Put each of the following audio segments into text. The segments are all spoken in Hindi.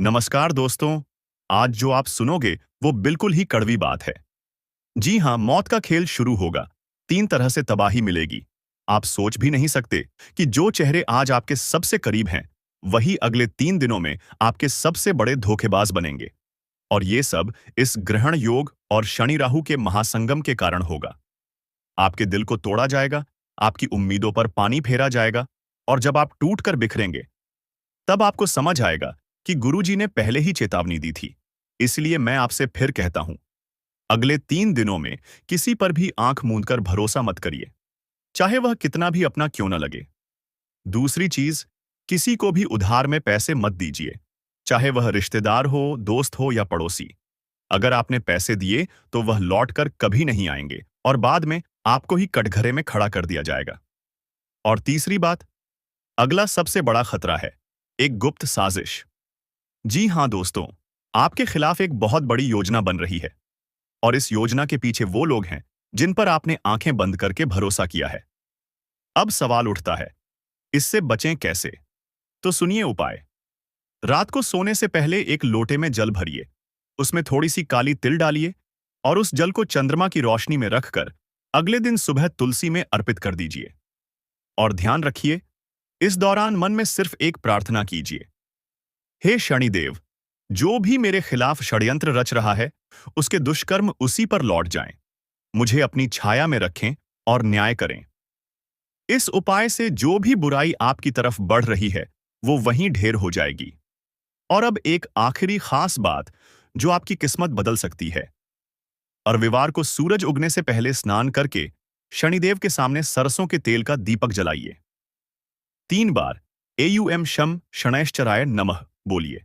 नमस्कार दोस्तों। आज जो आप सुनोगे वो बिल्कुल ही कड़वी बात है। जी हाँ, मौत का खेल शुरू होगा। 3 तरह से तबाही मिलेगी। आप सोच भी नहीं सकते कि जो चेहरे आज आपके सबसे करीब हैं, वही अगले 3 दिनों में आपके सबसे बड़े धोखेबाज बनेंगे। और ये सब इस ग्रहण योग और शनि राहु के महासंगम के कारण होगा। आपके दिल को तोड़ा जाएगा, आपकी उम्मीदों पर पानी फेरा जाएगा, और जब आप टूट कर बिखरेंगे, तब आपको समझ आएगा कि गुरुजी ने पहले ही चेतावनी दी थी। इसलिए मैं आपसे फिर कहता हूं, अगले 3 दिनों में किसी पर भी आंख मूंद कर भरोसा मत करिए, चाहे वह कितना भी अपना क्यों न लगे। दूसरी चीज, किसी को भी उधार में पैसे मत दीजिए, चाहे वह रिश्तेदार हो, दोस्त हो या पड़ोसी। अगर आपने पैसे दिए तो वह लौट कर कभी नहीं आएंगे और बाद में आपको ही कटघरे में खड़ा कर दिया जाएगा। और तीसरी बात, अगला सबसे बड़ा खतरा है एक गुप्त साजिश। जी हां दोस्तों, आपके खिलाफ एक बहुत बड़ी योजना बन रही है, और इस योजना के पीछे वो लोग हैं जिन पर आपने आंखें बंद करके भरोसा किया है। अब सवाल उठता है, इससे बचें कैसे? तो सुनिए उपाय। रात को सोने से पहले एक लोटे में जल भरिए, उसमें थोड़ी सी काली तिल डालिए और उस जल को चंद्रमा की रोशनी में रखकर अगले दिन सुबह तुलसी में अर्पित कर दीजिए। और ध्यान रखिए, इस दौरान मन में सिर्फ एक प्रार्थना कीजिए, हे शनिदेव, जो भी मेरे खिलाफ षड्यंत्र रच रहा है, उसके दुष्कर्म उसी पर लौट जाएं। मुझे अपनी छाया में रखें और न्याय करें। इस उपाय से जो भी बुराई आपकी तरफ बढ़ रही है, वो वहीं ढेर हो जाएगी। और अब एक आखिरी खास बात जो आपकी किस्मत बदल सकती है। रविवार को सूरज उगने से पहले स्नान करके शनिदेव के सामने सरसों के तेल का दीपक जलाइए। 3 बार एयुएम शम शनैश्चराय नमः बोलिए।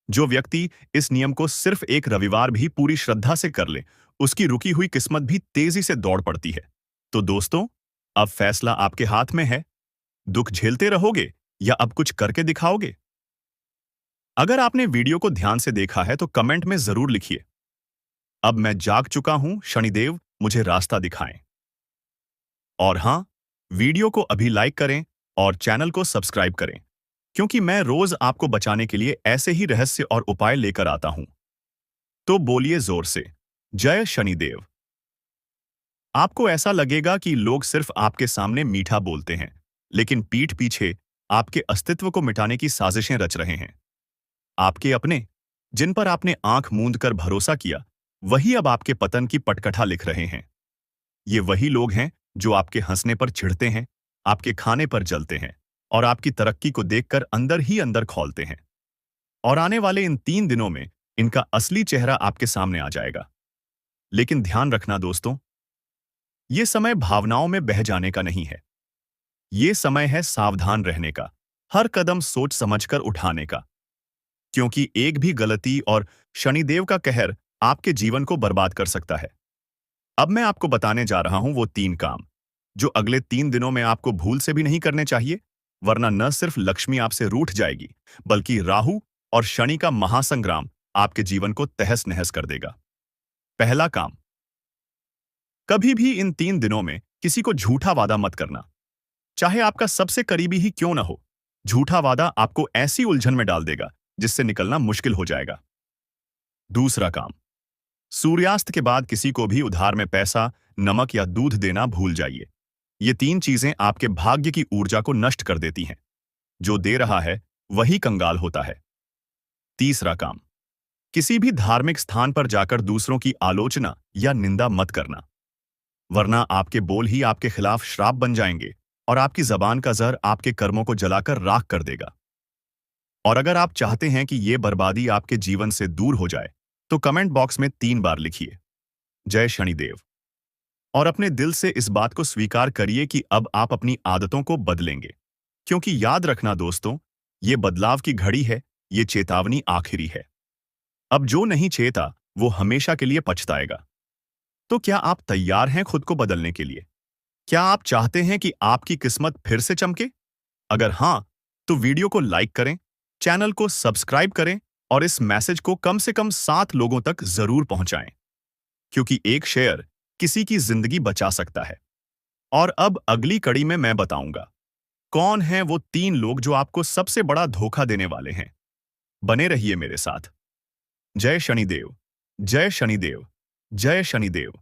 जो व्यक्ति इस नियम को सिर्फ एक रविवार भी पूरी श्रद्धा से कर ले, उसकी रुकी हुई किस्मत भी तेजी से दौड़ पड़ती है। तो दोस्तों, अब फैसला आपके हाथ में है। दुख झेलते रहोगे या अब कुछ करके दिखाओगे? अगर आपने वीडियो को ध्यान से देखा है तो कमेंट में जरूर लिखिए, अब मैं जाग चुका हूं, शनिदेव मुझे रास्ता दिखाएं। और हां, वीडियो को अभी लाइक करें और चैनल को सब्सक्राइब करें, क्योंकि मैं रोज आपको बचाने के लिए ऐसे ही रहस्य और उपाय लेकर आता हूं। तो बोलिए जोर से, जय शनिदेव। आपको ऐसा लगेगा कि लोग सिर्फ आपके सामने मीठा बोलते हैं, लेकिन पीठ पीछे आपके अस्तित्व को मिटाने की साजिशें रच रहे हैं। आपके अपने, जिन पर आपने आंख मूंद कर भरोसा किया, वही अब आपके पतन की पटकथा लिख रहे हैं। ये वही लोग हैं जो आपके हंसने पर चिढ़ते हैं, आपके खाने पर जलते हैं और आपकी तरक्की को देखकर अंदर ही अंदर खौलते हैं। और आने वाले इन 3 दिनों में इनका असली चेहरा आपके सामने आ जाएगा। लेकिन ध्यान रखना दोस्तों, ये समय भावनाओं में बह जाने का नहीं है। ये समय है सावधान रहने का, हर कदम सोच समझकर उठाने का। क्योंकि एक भी गलती और शनिदेव का कहर आपके जीवन को बर्बाद कर सकता है। अब मैं आपको बताने जा रहा हूं वो 3 काम जो अगले 3 दिनों में आपको भूल से भी नहीं करने चाहिए, वरना न सिर्फ लक्ष्मी आपसे रूठ जाएगी, बल्कि राहु और शनि का महासंग्राम आपके जीवन को तहस नहस कर देगा। पहला काम, कभी भी इन 3 दिनों में किसी को झूठा वादा मत करना, चाहे आपका सबसे करीबी ही क्यों ना हो। झूठा वादा आपको ऐसी उलझन में डाल देगा जिससे निकलना मुश्किल हो जाएगा। दूसरा काम, सूर्यास्त के बाद किसी को भी उधार में पैसा, नमक या दूध देना भूल जाइए। ये 3 चीजें आपके भाग्य की ऊर्जा को नष्ट कर देती हैं। जो दे रहा है वही कंगाल होता है। तीसरा काम, किसी भी धार्मिक स्थान पर जाकर दूसरों की आलोचना या निंदा मत करना, वरना आपके बोल ही आपके खिलाफ श्राप बन जाएंगे और आपकी जबान का जहर आपके कर्मों को जलाकर राख कर देगा। और अगर आप चाहते हैं कि ये बर्बादी आपके जीवन से दूर हो जाए, तो कमेंट बॉक्स में 3 बार लिखिए, जय शनिदेव। और अपने दिल से इस बात को स्वीकार करिए कि अब आप अपनी आदतों को बदलेंगे। क्योंकि याद रखना दोस्तों, ये बदलाव की घड़ी है, ये चेतावनी आखिरी है। अब जो नहीं चेता वो हमेशा के लिए पछताएगा। तो क्या आप तैयार हैं खुद को बदलने के लिए? क्या आप चाहते हैं कि आपकी किस्मत फिर से चमके? अगर हां, तो वीडियो को लाइक करें, चैनल को सब्सक्राइब करें और इस मैसेज को कम से कम 7 लोगों तक जरूर पहुंचाएं, क्योंकि एक शेयर किसी की जिंदगी बचा सकता है। और अब अगली कड़ी में मैं बताऊंगा कौन हैं वो 3 लोग जो आपको सबसे बड़ा धोखा देने वाले हैं। बने रहिए मेरे साथ। जय शनिदेव, जय शनिदेव, जय शनिदेव।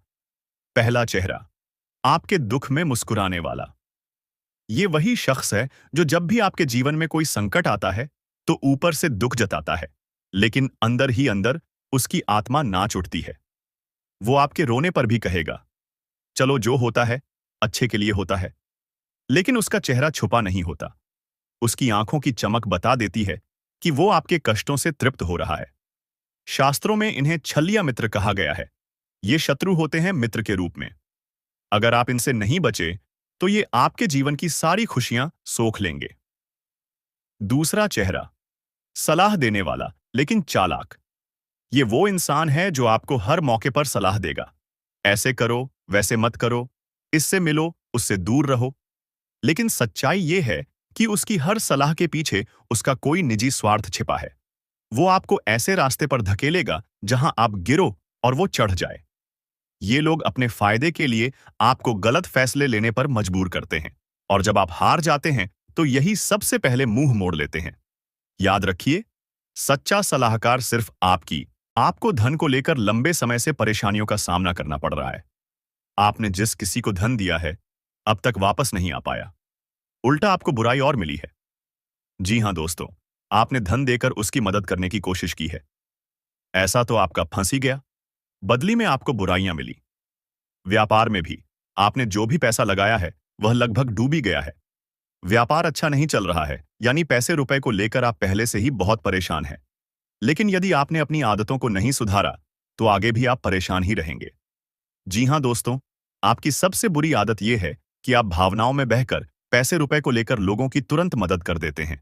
पहला चेहरा, आपके दुख में मुस्कुराने वाला। ये वही शख्स है जो जब भी आपके जीवन में कोई संकट आता है तो ऊपर से दुख जताता है, लेकिन अंदर ही अंदर उसकी आत्मा नाच उठती है। वो आपके रोने पर भी कहेगा, चलो जो होता है अच्छे के लिए होता है। लेकिन उसका चेहरा छुपा नहीं होता। उसकी आंखों की चमक बता देती है कि वो आपके कष्टों से तृप्त हो रहा है। शास्त्रों में इन्हें छलिया मित्र कहा गया है। ये शत्रु होते हैं मित्र के रूप में। अगर आप इनसे नहीं बचे तो ये आपके जीवन की सारी खुशियां सोख लेंगे। दूसरा चेहरा, सलाह देने वाला लेकिन चालाक। ये वो इंसान है जो आपको हर मौके पर सलाह देगा। ऐसे करो, वैसे मत करो, इससे मिलो, उससे दूर रहो। लेकिन सच्चाई ये है कि उसकी हर सलाह के पीछे उसका कोई निजी स्वार्थ छिपा है। वो आपको ऐसे रास्ते पर धकेलेगा जहां आप गिरो और वो चढ़ जाए। ये लोग अपने फायदे के लिए आपको गलत फैसले लेने पर मजबूर करते हैं, और जब आप हार जाते हैं तो यही सबसे पहले मुंह मोड़ लेते हैं। याद रखिए, सच्चा सलाहकार सिर्फ आपको धन को लेकर लंबे समय से परेशानियों का सामना करना पड़ रहा है। आपने जिस किसी को धन दिया है अब तक वापस नहीं आ पाया, उल्टा आपको बुराई और मिली है। जी हां दोस्तों, आपने धन देकर उसकी मदद करने की कोशिश की है। ऐसा तो आपका फंस ही गया, बदली में आपको बुराइयां मिली। व्यापार में भी आपने जो भी पैसा लगाया है वह लगभग डूब ही गया है। व्यापार अच्छा नहीं चल रहा है, यानी पैसे रुपए को लेकर आप पहले से ही बहुत परेशान हैं। लेकिन यदि आपने अपनी आदतों को नहीं सुधारा तो आगे भी आप परेशान ही रहेंगे। जी हां दोस्तों, आपकी सबसे बुरी आदत यह है कि आप भावनाओं में बहकर पैसे रुपए को लेकर लोगों की तुरंत मदद कर देते हैं।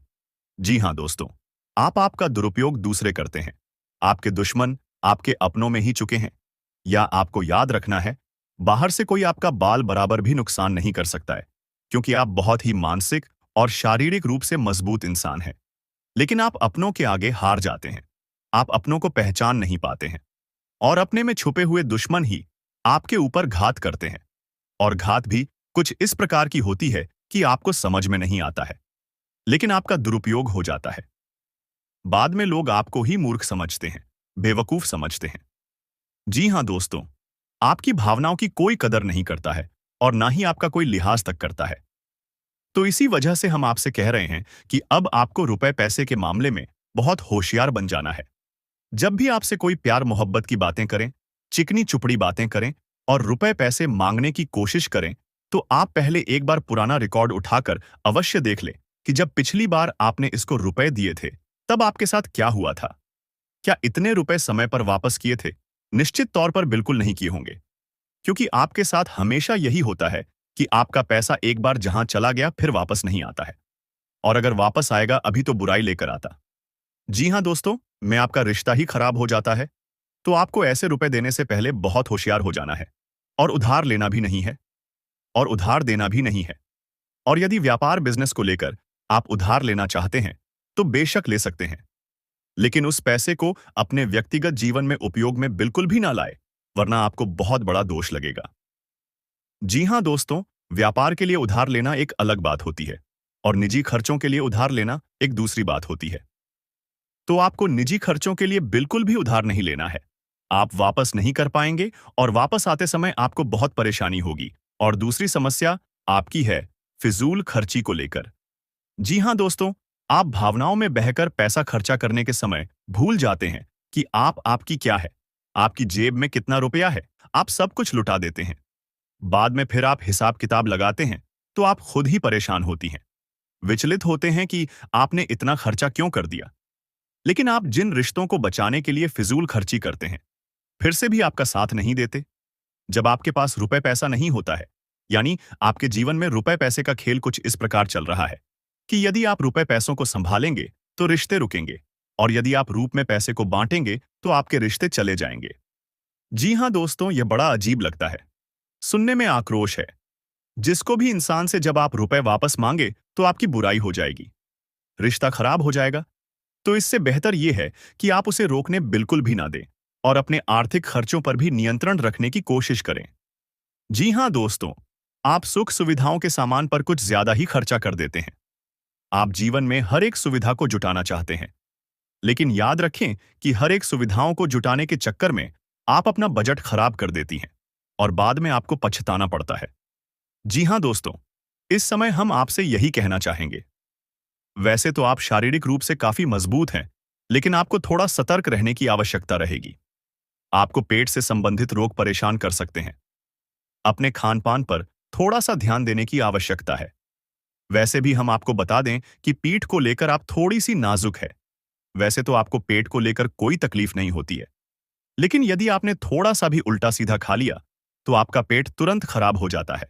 जी हां दोस्तों, आप आपका दुरुपयोग दूसरे करते हैं। आपके दुश्मन आपके अपनों में ही चुके हैं। या आपको याद रखना है, बाहर से कोई आपका बाल बराबर भी नुकसान नहीं कर सकता है, क्योंकि आप बहुत ही मानसिक और शारीरिक रूप से मजबूत इंसान हैं। लेकिन आप अपनों के आगे हार जाते हैं। आप अपनों को पहचान नहीं पाते हैं, और अपने में छुपे हुए दुश्मन ही आपके ऊपर घात करते हैं। और घात भी कुछ इस प्रकार की होती है कि आपको समझ में नहीं आता है, लेकिन आपका दुरुपयोग हो जाता है। बाद में लोग आपको ही मूर्ख समझते हैं, बेवकूफ समझते हैं। जी हां दोस्तों, आपकी भावनाओं की कोई कदर नहीं करता है और ना ही आपका कोई लिहाज तक करता है। तो इसी वजह से हम आपसे कह रहे हैं कि अब आपको रुपए पैसे के मामले में बहुत होशियार बन जाना है। जब भी आपसे कोई प्यार मोहब्बत की बातें करें, चिकनी चुपड़ी बातें करें और रुपए पैसे मांगने की कोशिश करें, तो आप पहले एक बार पुराना रिकॉर्ड उठाकर अवश्य देख लें कि जब पिछली बार आपने इसको रुपए दिए थे तब आपके साथ क्या हुआ था। क्या इतने रुपए समय पर वापस किए थे? निश्चित तौर पर बिल्कुल नहीं किए होंगे, क्योंकि आपके साथ हमेशा यही होता है कि आपका पैसा एक बार जहां चला गया फिर वापस नहीं आता है, और अगर वापस आएगा अभी तो बुराई लेकर आता। जी हां दोस्तों, में आपका रिश्ता ही खराब हो जाता है, तो आपको ऐसे रुपए देने से पहले बहुत होशियार हो जाना है। और उधार लेना भी नहीं है, और उधार देना भी नहीं है। और यदि व्यापार बिजनेस को लेकर आप उधार लेना चाहते हैं तो बेशक ले सकते हैं, लेकिन उस पैसे को अपने व्यक्तिगत जीवन में उपयोग में बिल्कुल भी ना लाए, वरना आपको बहुत बड़ा दोष लगेगा। जी हां दोस्तों, व्यापार के लिए उधार लेना एक अलग बात होती है, और निजी खर्चों के लिए उधार लेना एक दूसरी बात होती है। तो आपको निजी खर्चों के लिए बिल्कुल भी उधार नहीं लेना है। आप वापस नहीं कर पाएंगे, और वापस आते समय आपको बहुत परेशानी होगी। और दूसरी समस्या आपकी है फिजूल खर्ची को लेकर। जी हां दोस्तों, आप भावनाओं में बहकर पैसा खर्चा करने के समय भूल जाते हैं कि आपकी क्या है, आपकी जेब में कितना रुपया है। आप सब कुछ लुटा देते हैं। बाद में फिर आप हिसाब किताब लगाते हैं तो आप खुद ही परेशान होती हैं, विचलित होते हैं कि आपने इतना खर्चा क्यों कर दिया। लेकिन आप जिन रिश्तों को बचाने के लिए फिजूल खर्ची करते हैं, फिर से भी आपका साथ नहीं देते। जब आपके पास रुपए पैसा नहीं होता है, यानी आपके जीवन में रुपए पैसे का खेल कुछ इस प्रकार चल रहा है कि यदि आप रुपए पैसों को संभालेंगे तो रिश्ते रुकेंगे, और यदि आप रूप में पैसे को बांटेंगे तो आपके रिश्ते चले जाएंगे। जी हां दोस्तों, यह बड़ा अजीब लगता है, सुनने में आक्रोश है। जिसको भी इंसान से जब आप रुपए वापस मांगे तो आपकी बुराई हो जाएगी, रिश्ता खराब हो जाएगा। तो इससे बेहतर यह है कि आप उसे रोकने बिल्कुल भी ना दें, और अपने आर्थिक खर्चों पर भी नियंत्रण रखने की कोशिश करें। जी हां दोस्तों, आप सुख सुविधाओं के सामान पर कुछ ज्यादा ही खर्चा कर देते हैं। आप जीवन में हर एक सुविधा को जुटाना चाहते हैं, लेकिन याद रखें कि हर एक सुविधाओं को जुटाने के चक्कर में आप अपना बजट खराब कर देती हैं और बाद में आपको पछताना पड़ता है। जी हाँ दोस्तों, इस समय हम आपसे यही कहना चाहेंगे। वैसे तो आप शारीरिक रूप से काफी मजबूत हैं, लेकिन आपको थोड़ा सतर्क रहने की आवश्यकता रहेगी। आपको पेट से संबंधित रोग परेशान कर सकते हैं। अपने खान पान पर थोड़ा सा ध्यान देने की आवश्यकता है। वैसे भी हम आपको बता दें कि पीठ को लेकर आप थोड़ी सी नाजुक है। वैसे तो आपको पेट को लेकर कोई तकलीफ नहीं होती है, लेकिन यदि आपने थोड़ा सा भी उल्टा सीधा खा लिया तो आपका पेट तुरंत खराब हो जाता है।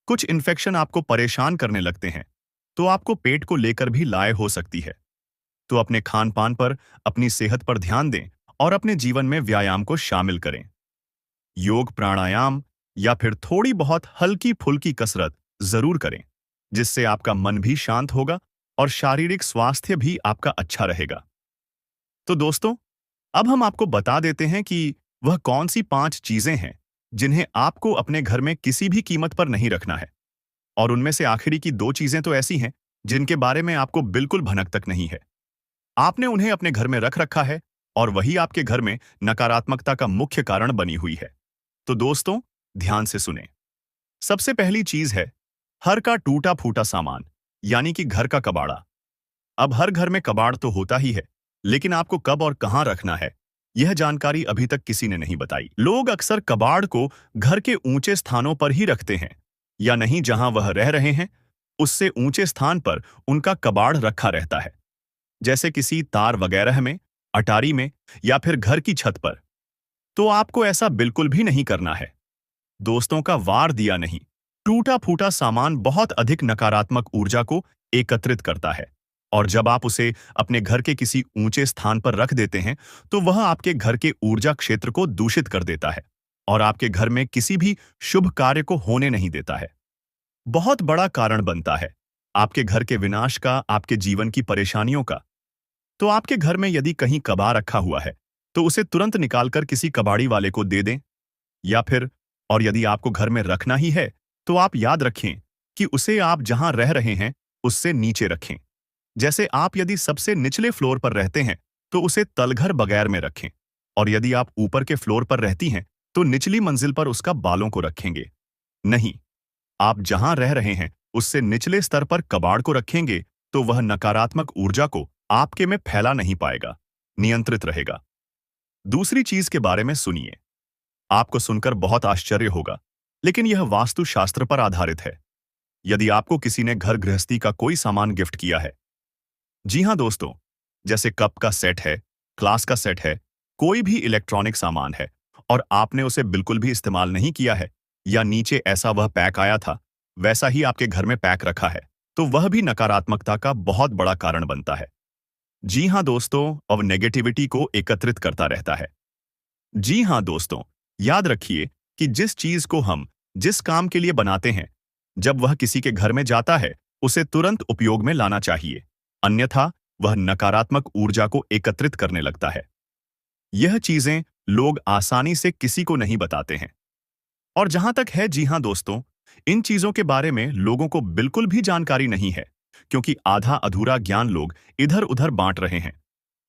कुछ इन्फेक्शन आपको परेशान करने लगते हैं, तो आपको पेट को लेकर भी लाए हो सकती है। तो अपने खान पान पर, अपनी सेहत पर ध्यान दें और अपने जीवन में व्यायाम को शामिल करें। योग, प्राणायाम या फिर थोड़ी बहुत हल्की फुल्की कसरत जरूर करें, जिससे आपका मन भी शांत होगा और शारीरिक स्वास्थ्य भी आपका अच्छा रहेगा। तो दोस्तों, अब हम आपको बता देते हैं कि वह कौन सी 5 चीजें हैं जिन्हें आपको अपने घर में किसी भी कीमत पर नहीं रखना है। और उनमें से आखिरी की 2 चीजें तो ऐसी हैं जिनके बारे में आपको बिल्कुल भनक तक नहीं है। आपने उन्हें अपने घर में रख रखा है और वही आपके घर में नकारात्मकता का मुख्य कारण बनी हुई है। तो दोस्तों, ध्यान से सुने। सबसे पहली चीज है हर का टूटा फूटा सामान, यानी कि घर का कबाड़ा। अब हर घर में कबाड़ तो होता ही है, लेकिन आपको कब और कहां रखना है, यह जानकारी अभी तक किसी ने नहीं बताई। लोग अक्सर कबाड़ को घर के ऊंचे स्थानों पर ही रखते हैं, या नहीं जहां वह रह रहे हैं उससे ऊंचे स्थान पर उनका कबाड़ रखा रहता है, जैसे किसी तार वगैरह में, अटारी में या फिर घर की छत पर। तो आपको ऐसा बिल्कुल भी नहीं करना है। दोस्तों का वार दिया नहीं, टूटा फूटा सामान बहुत अधिक नकारात्मक ऊर्जा को एकत्रित करता है, और जब आप उसे अपने घर के किसी ऊंचे स्थान पर रख देते हैं तो वह आपके घर के ऊर्जा क्षेत्र को दूषित कर देता है और आपके घर में किसी भी शुभ कार्य को होने नहीं देता है। बहुत बड़ा कारण बनता है आपके घर के विनाश का, आपके जीवन की परेशानियों का। तो आपके घर में यदि कहीं कबाड़ रखा हुआ है तो उसे तुरंत निकालकर किसी कबाड़ी वाले को दे दें, या फिर और यदि आपको घर में रखना ही है तो आप याद रखें कि उसे आप जहां रह रहे हैं उससे नीचे रखें। जैसे आप यदि सबसे निचले फ्लोर पर रहते हैं तो उसे तलघर बगैर में रखें, और यदि आप ऊपर के फ्लोर पर रहती हैं तो निचली मंजिल पर उसका बालों को रखेंगे। नहीं, आप जहां रह रहे हैं उससे निचले स्तर पर कबाड़ को रखेंगे तो वह नकारात्मक ऊर्जा को आपके में फैला नहीं पाएगा, नियंत्रित रहेगा। दूसरी चीज के बारे में सुनिए। आपको सुनकर बहुत आश्चर्य होगा, लेकिन यह वास्तुशास्त्र पर आधारित है। यदि आपको किसी ने घर गृहस्थी का कोई सामान गिफ्ट किया है, जी हां दोस्तों, जैसे कप का सेट है, क्लास का सेट है, कोई भी इलेक्ट्रॉनिक सामान है, और आपने उसे बिल्कुल भी इस्तेमाल नहीं किया है, या नीचे ऐसा वह पैक आया था वैसा ही आपके घर में पैक रखा है, तो वह भी नकारात्मकता का बहुत बड़ा कारण बनता है। जी हां दोस्तों, और नेगेटिविटी को एकत्रित करता रहता है। जी हां दोस्तों, याद रखिए कि जिस चीज को हम जिस काम के लिए बनाते हैं, जब वह किसी के घर में जाता है उसे तुरंत उपयोग में लाना चाहिए, अन्यथा वह नकारात्मक ऊर्जा को एकत्रित करने लगता है। यह चीजें लोग आसानी से किसी को नहीं बताते हैं। और जहां तक है, जी हां दोस्तों, इन चीजों के बारे में लोगों को बिल्कुल भी जानकारी नहीं है, क्योंकि आधा अधूरा ज्ञान लोग इधर उधर बांट रहे हैं।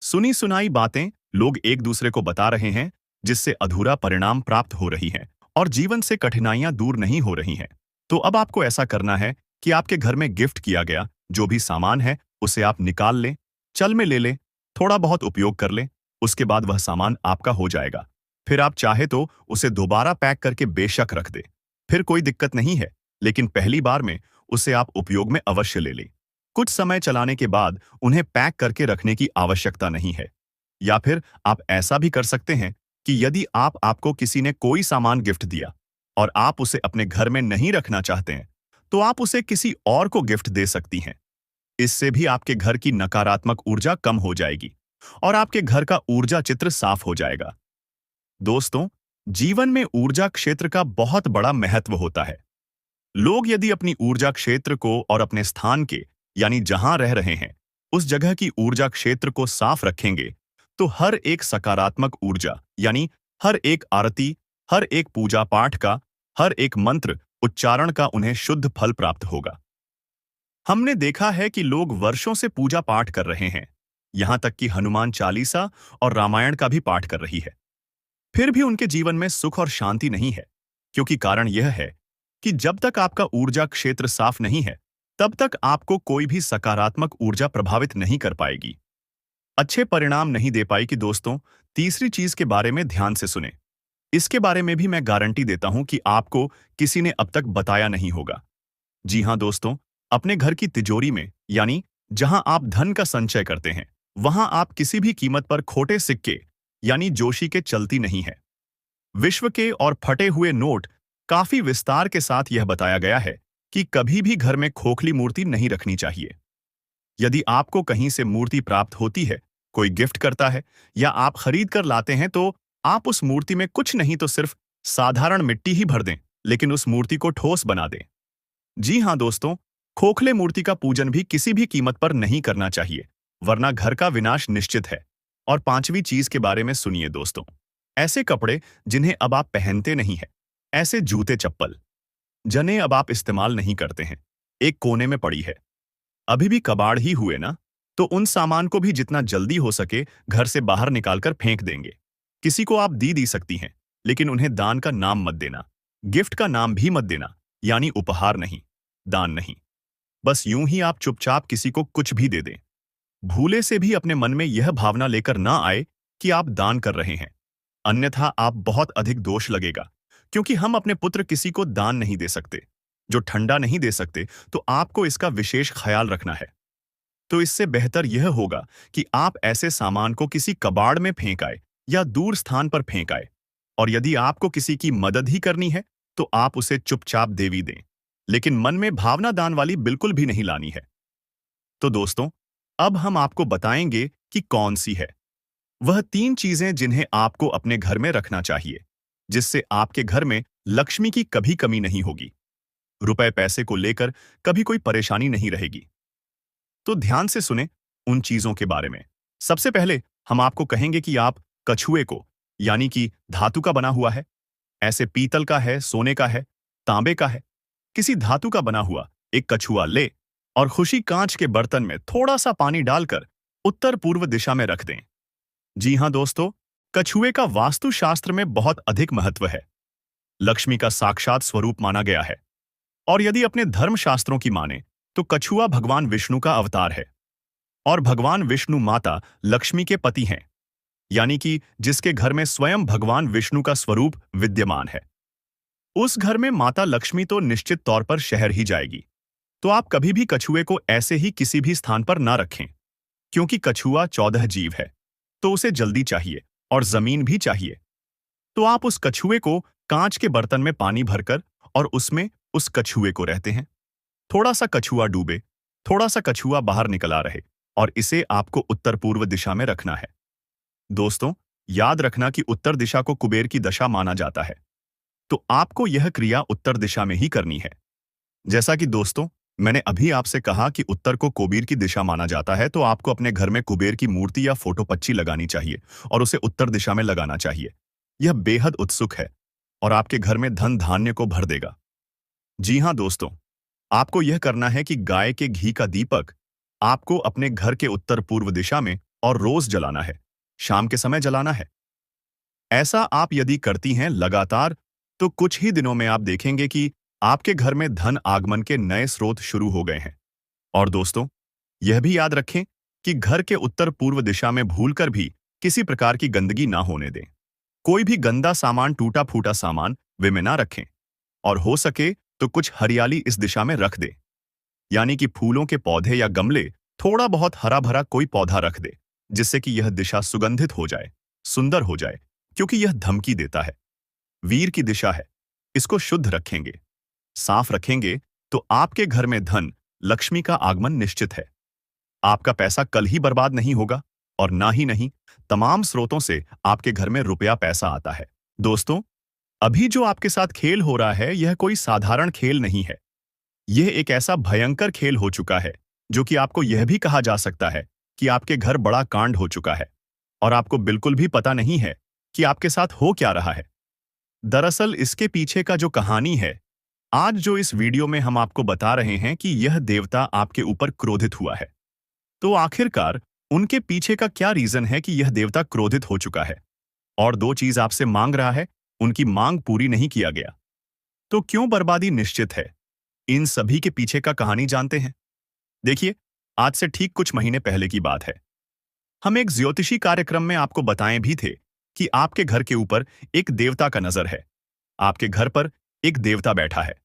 सुनी सुनाई बातें लोग एक दूसरे को बता रहे हैं, जिससे अधूरा परिणाम प्राप्त हो रही है और जीवन से कठिनाइयां दूर नहीं हो रही हैं। तो अब आपको ऐसा करना है कि आपके घर में गिफ्ट किया गया जो भी सामान है उसे आप निकाल लें, चल में ले लें, थोड़ा बहुत उपयोग कर लें, उसके बाद वह सामान आपका हो जाएगा। फिर आप चाहे तो उसे दोबारा पैक करके बेशक रख दे, फिर कोई दिक्कत नहीं है, लेकिन पहली बार में उसे आप उपयोग में अवश्य ले लें। कुछ समय चलाने के बाद उन्हें पैक करके रखने की आवश्यकता नहीं है। या फिर आप ऐसा भी कर सकते हैं कि यदि आपको किसी ने कोई सामान गिफ्ट दिया और आप उसे अपने घर में नहीं रखना चाहते हैं, तो आप उसे किसी और को गिफ्ट दे सकती हैं। इससे भी आपके घर की नकारात्मक ऊर्जा कम हो जाएगी और आपके घर का ऊर्जा चित्र साफ हो जाएगा। दोस्तों, जीवन में ऊर्जा क्षेत्र का बहुत बड़ा महत्व होता है। लोग यदि अपनी ऊर्जा क्षेत्र को और अपने स्थान के, यानी जहां रह रहे हैं, उस जगह की ऊर्जा क्षेत्र को साफ रखेंगे, तो हर एक सकारात्मक ऊर्जा, यानी हर एक आरती, हर एक पूजा पाठ का, हर एक मंत्र उच्चारण का उन्हें शुद्ध फल प्राप्त होगा। हमने देखा है कि लोग वर्षों से पूजा पाठ कर रहे हैं, यहां तक कि हनुमान चालीसा और रामायण का भी पाठ कर रही है। फिर भी उनके जीवन में सुख और शांति नहीं है, क्योंकि कारण यह है कि जब तक आपका ऊर्जा क्षेत्र साफ नहीं है, तब तक आपको कोई भी सकारात्मक ऊर्जा प्रभावित नहीं कर पाएगी, अच्छे परिणाम नहीं दे पाएगी। दोस्तों, तीसरी चीज के बारे में ध्यान से सुने। इसके बारे में भी मैं गारंटी देता हूं कि आपको किसी ने अब तक बताया नहीं होगा। जी हां दोस्तों, अपने घर की तिजोरी में, यानी जहां आप धन का संचय करते हैं, वहां आप किसी भी कीमत पर खोटे सिक्के यानी जोशी के चलती नहीं है। विश्व के और फटे हुए नोट काफी विस्तार के साथ यह बताया गया है कि कभी भी घर में खोखली मूर्ति नहीं रखनी चाहिए। यदि आपको कहीं से मूर्ति प्राप्त होती है, कोई गिफ्ट करता है या आप खरीद कर लाते हैं, तो आप उस मूर्ति में कुछ नहीं तो सिर्फ साधारण मिट्टी ही भर दें, लेकिन उस मूर्ति को ठोस बना दें। जी हां दोस्तों, खोखले मूर्ति का पूजन भी किसी भी कीमत पर नहीं करना चाहिए, वरना घर का विनाश निश्चित है। और पांचवी चीज के बारे में सुनिए दोस्तों, ऐसे कपड़े जिन्हें अब आप पहनते नहीं हैं, ऐसे जूते चप्पल जिन्हें अब आप इस्तेमाल नहीं करते हैं, एक कोने में पड़ी है, अभी भी कबाड़ ही हुए ना, तो उन सामान को भी जितना जल्दी हो सके घर से बाहर निकालकर फेंक देंगे। किसी को आप दी सकती हैं, लेकिन उन्हें दान का नाम मत देना, गिफ्ट का नाम भी मत देना, यानी उपहार नहीं, दान नहीं। बस यूं ही आप चुपचाप किसी को कुछ भी दे दें। भूले से भी अपने मन में यह भावना लेकर ना आए कि आप दान कर रहे हैं, अन्यथा आप बहुत अधिक दोष लगेगा, क्योंकि हम अपने पुत्र किसी को दान नहीं दे सकते, जो ठंडा नहीं दे सकते, तो आपको इसका विशेष ख्याल रखना है। तो इससे बेहतर यह होगा कि आप ऐसे सामान को किसी कबाड़ में फेंक आए या दूर स्थान पर फेंक आए। और यदि आपको किसी की मदद ही करनी है, तो आप उसे चुपचाप देवी दें, लेकिन मन में भावना दान वाली बिल्कुल भी नहीं लानी है। तो दोस्तों, अब हम आपको बताएंगे कि कौन सी है वह 3 चीजें जिन्हें आपको अपने घर में रखना चाहिए, जिससे आपके घर में लक्ष्मी की कभी कमी नहीं होगी, रुपए पैसे को लेकर कभी कोई परेशानी नहीं रहेगी। तो ध्यान से सुने उन चीजों के बारे में। सबसे पहले हम आपको कहेंगे कि आप कछुए को, यानी कि धातु का बना हुआ है, ऐसे पीतल का है, सोने का है, तांबे का है, किसी धातु का बना हुआ एक कछुआ ले और खुशी कांच के बर्तन में थोड़ा सा पानी डालकर उत्तर पूर्व दिशा में रख दें। जी हां दोस्तों, कछुए का वास्तुशास्त्र में बहुत अधिक महत्व है, लक्ष्मी का साक्षात स्वरूप माना गया है। और यदि अपने धर्मशास्त्रों की माने, तो कछुआ भगवान विष्णु का अवतार है, और भगवान विष्णु माता लक्ष्मी के पति हैं, यानी कि जिसके घर में स्वयं भगवान विष्णु का स्वरूप विद्यमान है, उस घर में माता लक्ष्मी तो निश्चित तौर पर शहर ही जाएगी। तो आप कभी भी कछुए को ऐसे ही किसी भी स्थान पर ना रखें, क्योंकि कछुआ 14 जीव है, तो उसे जल्दी चाहिए और जमीन भी चाहिए। तो आप उस कछुए को कांच के बर्तन में पानी भरकर और उसमें उस कछुए को रहते हैं। थोड़ा सा कछुआ डूबे, थोड़ा सा कछुआ बाहर निकला रहे, और इसे आपको उत्तर पूर्व दिशा में रखना है। दोस्तों, याद रखना कि उत्तर दिशा को कुबेर की दशा माना जाता है, तो आपको यह क्रिया उत्तर दिशा में ही करनी है। जैसा कि दोस्तों, मैंने अभी आपसे कहा कि उत्तर को कुबेर की दिशा माना जाता है, तो आपको अपने घर में कुबेर की मूर्ति या फोटो पच्ची लगानी चाहिए और उसे उत्तर दिशा में लगाना चाहिए। यह बेहद उत्सुक है और आपके घर में धन धान्य को भर देगा। जी हां दोस्तों, आपको यह करना है कि गाय के घी का दीपक आपको अपने घर के उत्तर पूर्व दिशा में और रोज जलाना है, शाम के समय जलाना है। ऐसा आप यदि करती हैं लगातार, तो कुछ ही दिनों में आप देखेंगे कि आपके घर में धन आगमन के नए स्रोत शुरू हो गए हैं। और दोस्तों, यह भी याद रखें कि घर के उत्तर पूर्व दिशा में भूलकर भी किसी प्रकार की गंदगी ना होने दें। कोई भी गंदा सामान, टूटा फूटा सामान वे में ना रखें, और हो सके तो कुछ हरियाली इस दिशा में रख दे, यानी कि फूलों के पौधे या गमले, थोड़ा बहुत हरा भरा कोई पौधा रख दे, जिससे कि यह दिशा सुगंधित हो जाए, सुंदर हो जाए, क्योंकि यह धमकी देता है। वीर की दिशा है, इसको शुद्ध रखेंगे, साफ रखेंगे, तो आपके घर में धन लक्ष्मी का आगमन निश्चित है। आपका पैसा कल ही बर्बाद नहीं होगा, और ना ही नहीं, तमाम स्रोतों से आपके घर में रुपया पैसा आता है। दोस्तों, अभी जो आपके साथ खेल हो रहा है, यह कोई साधारण खेल नहीं है। यह एक ऐसा भयंकर खेल हो चुका है, जो कि आपको यह भी कहा जा सकता है कि आपके घर बड़ा कांड हो चुका है, और आपको बिल्कुल भी पता नहीं है कि आपके साथ हो क्या रहा है। दरअसल इसके पीछे का जो कहानी है, आज जो इस वीडियो में हम आपको बता रहे हैं कि यह देवता आपके ऊपर क्रोधित हुआ है। तो आखिरकार उनके पीछे का क्या रीजन है कि यह देवता क्रोधित हो चुका है और दो चीज आपसे मांग रहा है, उनकी मांग पूरी नहीं किया गया। तो क्यों बर्बादी निश्चित है? इन सभी के पीछे का कहानी जानते हैं। देखिए, आज से ठीक कुछ महीने पहले की बात है। हम एक ज्योतिषी कार्यक्रम में आपको बताए भी थे कि आपके घर के ऊपर एक देवता का नजर है। आपके घर पर एक देवता बैठा है।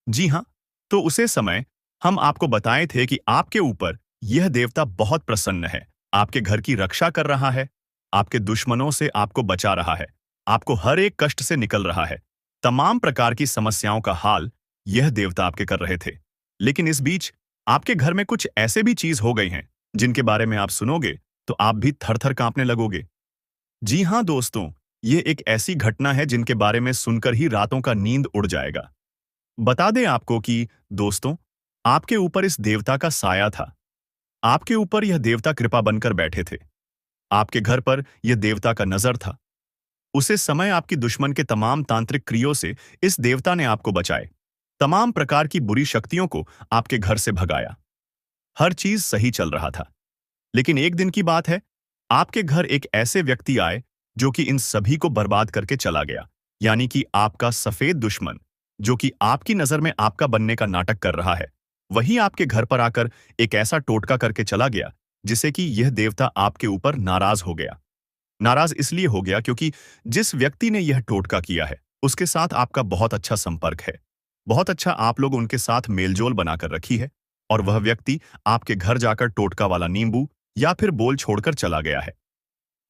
जी हाँ, तो उसे समय हम आपको बताए थे कि आपके ऊपर यह देवता बहुत प्रसन्न है, आपके घर की रक्षा कर रहा है, आपके दुश्मनों से आपको बचा रहा है, आपको हर एक कष्ट से निकल रहा है, तमाम प्रकार की समस्याओं का हाल यह देवता आपके कर रहे थे। लेकिन इस बीच आपके घर में कुछ ऐसे भी चीज हो गई हैं जिनके बारे में आप सुनोगे तो आप भी थर थर कांपने लगोगे। जी हाँ दोस्तों, ये एक ऐसी घटना है जिनके बारे में सुनकर ही रातों का नींद उड़ जाएगा। बता दें आपको कि दोस्तों, आपके ऊपर इस देवता का साया था। आपके ऊपर यह देवता कृपा बनकर बैठे थे। आपके घर पर यह देवता का नजर था। उसे समय आपकी दुश्मन के तमाम तांत्रिक क्रियों से इस देवता ने आपको बचाए, तमाम प्रकार की बुरी शक्तियों को आपके घर से भगाया। हर चीज सही चल रहा था। लेकिन एक दिन की बात है, आपके घर एक ऐसे व्यक्ति आए जो कि इन सभी को बर्बाद करके चला गया। यानी कि आपका सफेद दुश्मन, जो कि आपकी नजर में आपका बनने का नाटक कर रहा है, वही आपके घर पर आकर एक ऐसा टोटका करके चला गया जिससे कि यह देवता आपके ऊपर नाराज हो गया। नाराज इसलिए हो गया क्योंकि जिस व्यक्ति ने यह टोटका किया है उसके साथ आपका बहुत अच्छा संपर्क है। बहुत अच्छा आप लोग उनके साथ मेलजोल बनाकर रखी है, और वह व्यक्ति आपके घर जाकर टोटका वाला नींबू या फिर बोल छोड़कर चला गया है।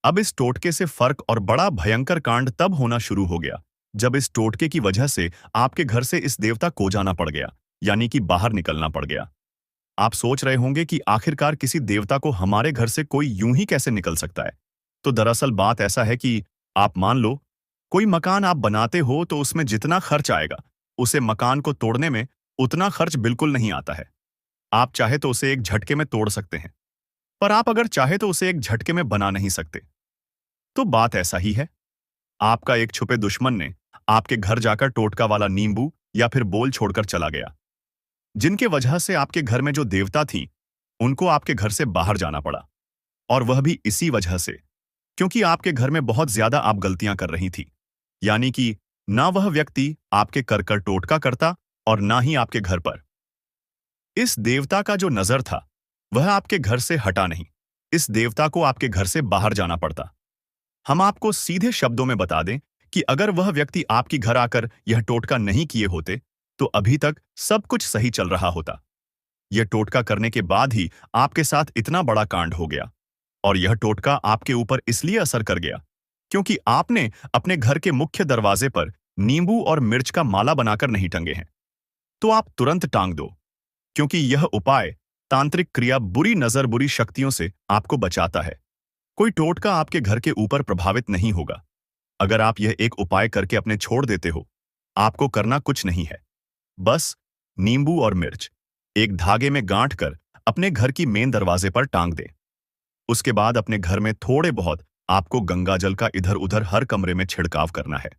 अब इस टोटके से फर्क और बड़ा भयंकर कांड तब होना शुरू हो गया जब इस टोटके की वजह से आपके घर से इस देवता को जाना पड़ गया, यानी कि बाहर निकलना पड़ गया। आप सोच रहे होंगे कि आखिरकार किसी देवता को हमारे घर से कोई यूं ही कैसे निकल सकता है। तो दरअसल बात ऐसा है कि आप मान लो, कोई मकान आप बनाते हो तो उसमें जितना खर्च आएगा उसे मकान को तोड़ने में उतना खर्च बिल्कुल नहीं आता है। आप चाहे तो उसे एक झटके में तोड़ सकते हैं, पर आप अगर चाहे तो उसे एक झटके में बना नहीं सकते। तो बात ऐसा ही है। आपका एक छुपे दुश्मन ने आपके घर जाकर टोटका वाला नींबू या फिर बोल छोड़कर चला गया, जिनके वजह से आपके घर में जो देवता थी उनको आपके घर से बाहर जाना पड़ा। और वह भी इसी वजह से, क्योंकि आपके घर में बहुत ज्यादा आप गलतियां कर रही थी। यानी कि ना वह व्यक्ति आपके कर टोटका करता और ना ही आपके घर पर इस देवता का जो नजर था वह आपके घर से हटा नहीं। इस देवता को आपके घर से बाहर जाना पड़ता। हम आपको सीधे शब्दों में बता दें कि अगर वह व्यक्ति आपकी घर आकर यह टोटका नहीं किए होते तो अभी तक सब कुछ सही चल रहा होता। यह टोटका करने के बाद ही आपके साथ इतना बड़ा कांड हो गया। और यह टोटका आपके ऊपर इसलिए असर कर गया क्योंकि आपने अपने घर के मुख्य दरवाजे पर नींबू और मिर्च का माला बनाकर नहीं टंगे हैं। तो आप तुरंत टांग दो, क्योंकि यह उपाय, तांत्रिक क्रिया बुरी नजर बुरी शक्तियों से आपको बचाता है। कोई टोटका आपके घर के ऊपर प्रभावित नहीं होगा। अगर आप यह एक उपाय करके अपने छोड़ देते हो, आपको करना कुछ नहीं है। बस नींबू और मिर्च एक धागे में गांठ कर अपने घर की मेन दरवाजे पर टांग दें। उसके बाद अपने घर में थोड़े बहुत आपको गंगा जल का इधर उधर हर कमरे में छिड़काव करना है।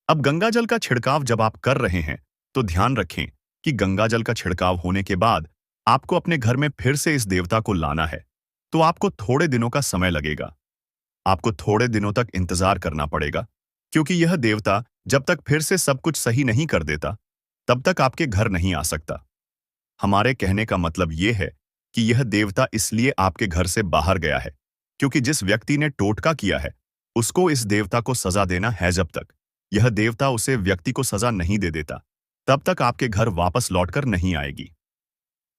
अब गंगा जल का छिड़काव जब आप कर रहे हैं तो ध्यान रखें कि गंगा जल का छिड़काव होने के बाद आपको अपने घर में फिर से इस देवता को लाना है। तो आपको थोड़े दिनों का समय लगेगा। आपको थोड़े दिनों तक इंतजार करना पड़ेगा, क्योंकि यह देवता जब तक फिर से सब कुछ सही नहीं कर देता तब तक आपके घर नहीं आ सकता। हमारे कहने का मतलब यह है कि यह देवता इसलिए आपके घर से बाहर गया है क्योंकि जिस व्यक्ति ने टोटका किया है उसको इस देवता को सजा देना है। जब तक यह देवता उसे व्यक्ति को सजा नहीं दे देता तब तक आपके घर वापस लौटकर नहीं आएगी।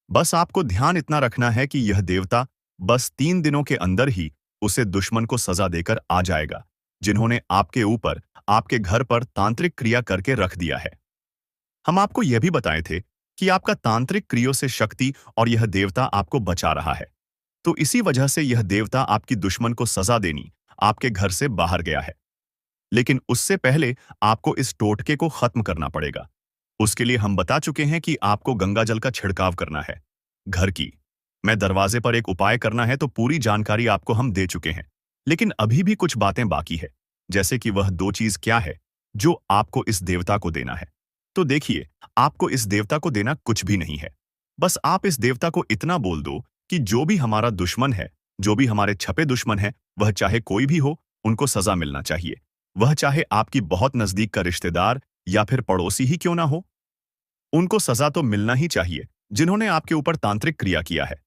बस आपको ध्यान इतना रखना है कि यह देवता बस 3 दिनों के अंदर ही उसे दुश्मन को सजा देकर आ जाएगा जिन्होंने आपके ऊपर, आपके घर पर तांत्रिक क्रिया करके रख दिया है। हम आपको यह भी बताए थे कि आपका तांत्रिक क्रियों से शक्ति और यह देवता आपको बचा रहा है। तो इसी वजह से यह देवता आपकी दुश्मन को सजा देनी आपके घर से बाहर गया है। लेकिन उससे पहले आपको इस टोटके को खत्म करना पड़ेगा। उसके लिए हम बता चुके हैं कि आपको गंगा जल का छिड़काव करना है। घर की मैं दरवाजे पर एक उपाय करना है, तो पूरी जानकारी आपको हम दे चुके हैं। लेकिन अभी भी कुछ बातें बाकी है, जैसे कि वह 2 चीज क्या है जो आपको इस देवता को देना है। तो देखिए, आपको इस देवता को देना कुछ भी नहीं है। बस आप इस देवता को इतना बोल दो कि जो भी हमारा दुश्मन है जो भी हमारे छपे दुश्मन हैं, वह चाहे कोई भी हो, उनको सजा मिलना चाहिए। वह चाहे आपकी बहुत नजदीक का रिश्तेदार या फिर पड़ोसी ही क्यों ना हो, उनको सजा तो मिलना ही चाहिए, जिन्होंने आपके ऊपर तांत्रिक क्रिया किया है।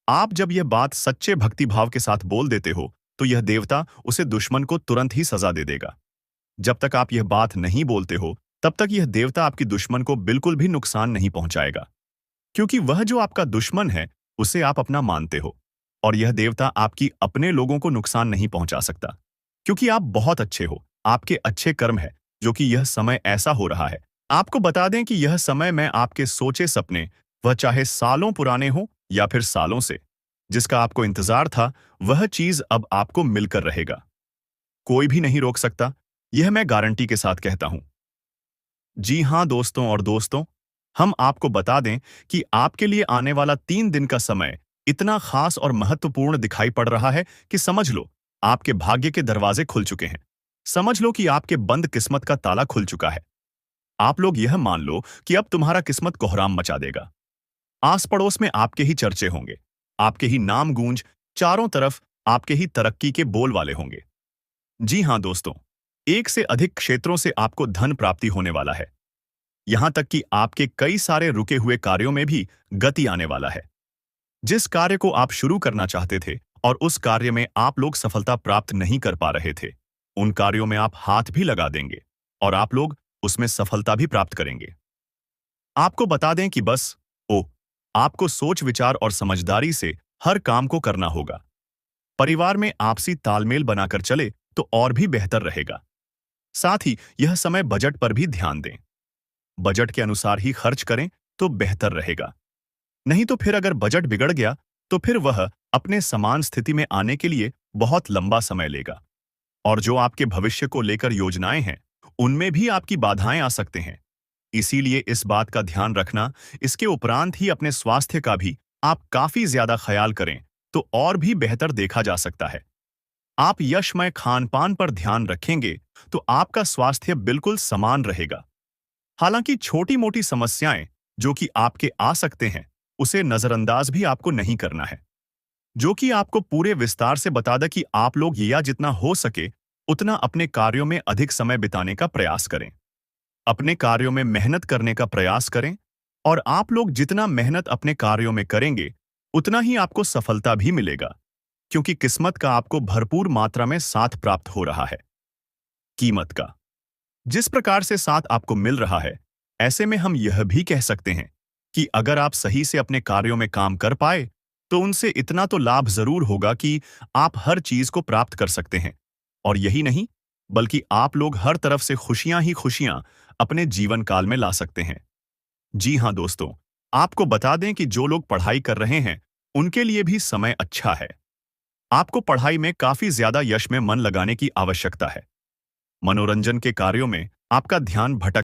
आप जब यह बात सच्चे भक्तिभाव के साथ बोल देते हो, तो यह देवता उसे दुश्मन को तुरंत ही सजा दे देगा। जब तक आप यह बात नहीं बोलते हो, तब तक यह देवता आपकी दुश्मन को बिल्कुल भी नुकसान नहीं पहुंचाएगा, क्योंकि वह जो आपका दुश्मन है, उसे आप अपना मानते हो। और यह देवता आपकी अपने लोगों को नुकसान नहीं पहुंचा सकता, क्योंकि आप बहुत अच्छे हो, आपके अच्छे कर्म है, जो कि यह समय ऐसा हो रहा है। आपको बता दें कि यह समय में आपके सोचे सपने, वह चाहे सालों पुराने हो या फिर सालों से, जिसका आपको इंतजार था, वह चीज अब आपको मिलकर रहेगा। कोई भी नहीं रोक सकता, यह मैं गारंटी के साथ कहता हूं। जी हाँ दोस्तों और दोस्तों, हम आपको बता दें कि आपके लिए आने वाला 3 दिन का समय इतना खास और महत्वपूर्ण दिखाई पड़ रहा है कि समझ लो, आपके भाग्य के दरवाजे खुल चुके हैं। समझ लो कि आपके बंद किस्मत का ताला खुल चुका है। आप लोग यह मान लो कि अब तुम्हारा किस्मत कोहराम मचा देगा। आस पड़ोस में आपके ही चर्चे होंगे, आपके ही नाम गूंज चारों तरफ आपके ही तरक्की के बोल वाले होंगे। जी हाँ दोस्तों, एक से अधिक क्षेत्रों से आपको धन प्राप्ति होने वाला है। यहां तक कि आपके कई सारे रुके हुए कार्यों में भी गति आने वाला है। जिस कार्य को आप शुरू करना चाहते थे और उस कार्य में आप लोग सफलता प्राप्त नहीं कर पा रहे थे, उन कार्यों में आप हाथ भी लगा देंगे और आप लोग उसमें सफलता भी प्राप्त करेंगे। आपको बता दें कि बस आपको सोच विचार और समझदारी से हर काम को करना होगा। परिवार में आपसी तालमेल बनाकर चले तो और भी बेहतर रहेगा। साथ ही यह समय बजट पर भी ध्यान दें। बजट के अनुसार ही खर्च करें तो बेहतर रहेगा। नहीं तो फिर अगर बजट बिगड़ गया, तो फिर वह अपने समान स्थिति में आने के लिए बहुत लंबा समय लेगा। और जो आपके भविष्य को लेकर योजनाएं हैं, उनमें भी आपकी बाधाएं आ सकते हैं। इसीलिए इस बात का ध्यान रखना, इसके उपरांत ही अपने स्वास्थ्य का भी आप काफी ज्यादा ख्याल करें तो और भी बेहतर देखा जा सकता है। आप यशमय खान पान पर ध्यान रखेंगे तो आपका स्वास्थ्य बिल्कुल समान रहेगा। हालांकि छोटी मोटी समस्याएं जो कि आपके आ सकते हैं, उसे नजरअंदाज भी आपको नहीं करना है। जो कि आपको पूरे विस्तार से बता दे कि आप लोग या जितना हो सके उतना अपने कार्यों में अधिक समय बिताने का प्रयास करें। अपने कार्यों में मेहनत करने का प्रयास करें, और आप लोग जितना मेहनत अपने कार्यों में करेंगे, उतना ही आपको सफलता भी मिलेगा, क्योंकि किस्मत का आपको भरपूर मात्रा में साथ प्राप्त हो रहा है। कीमत का जिस प्रकार से साथ आपको मिल रहा है, ऐसे में हम यह भी कह सकते हैं कि अगर आप सही से अपने कार्यों में काम कर पाए, तो उनसे इतना तो लाभ जरूर होगा कि आप हर चीज को प्राप्त कर सकते हैं। और यही नहीं, बल्कि आप लोग हर तरफ से खुशियां ही खुशियां अपने जीवन काल में ला सकते हैं। जी हाँ दोस्तों, आपको बता दें कि जो लोग पढ़ाई कर रहे हैं, उनके लिए भी समय अच्छा है। आपको पढ़ाई में काफी ज्यादा यश में मन लगाने की आवश्यकता है। मनोरंजन के कार्यों में आपका ध्यान भटक